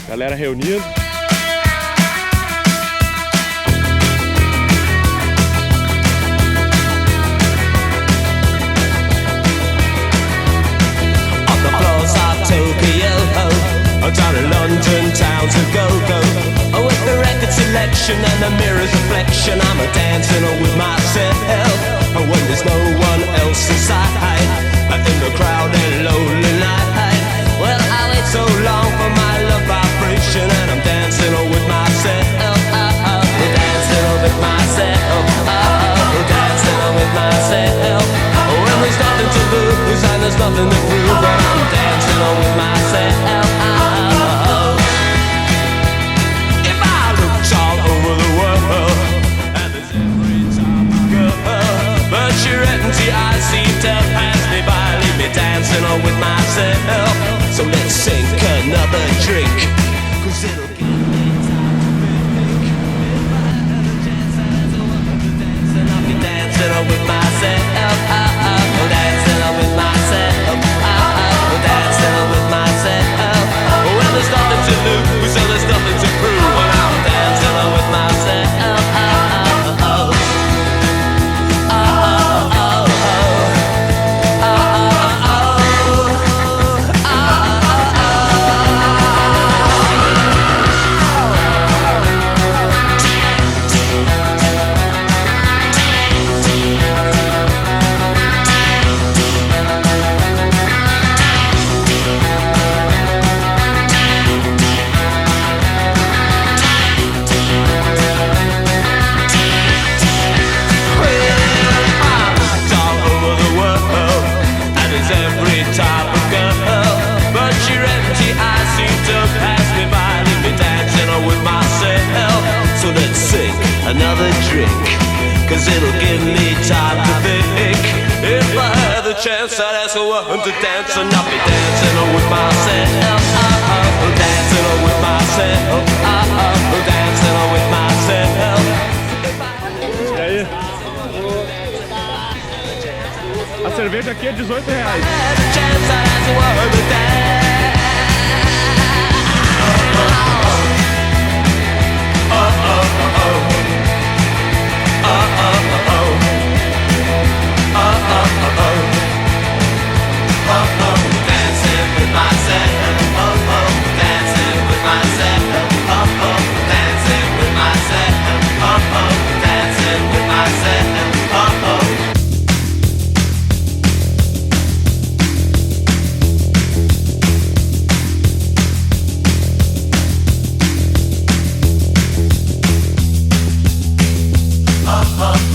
Galera reunida. Tokyo, down in London town to go. With the record selection and the mirror's reflection, I'm a dancing with myself. When there's no one else inside, in the crowded lonely night. Well, I wait so long for my love vibration, and I'm dancing with myself. Dancing with myself. Dancing with myself. When there's nothing to lose and there's nothing to prove, but I'm dancing with myself. If I looked all over the world and there's every time I go, but your empty eyes seem to pass me by, leave me dancing with myself. So let's sink another drink, 'cause it'll give me time to think. If I had a chance, I'd love to dancing. I'll be dancing with myself. Dancing with myself. Dancing with myself. Well, there's nothing to lose, so there's nothing to prove, but I'm dancing with myself. Another drink, 'cause it'll give me time to think. If I had the chance, I'd ask one to dance, and I'll be dancing with myself. Dancing with myself. Dancing with myself. E aí? A cerveja aqui é R$18. Oh,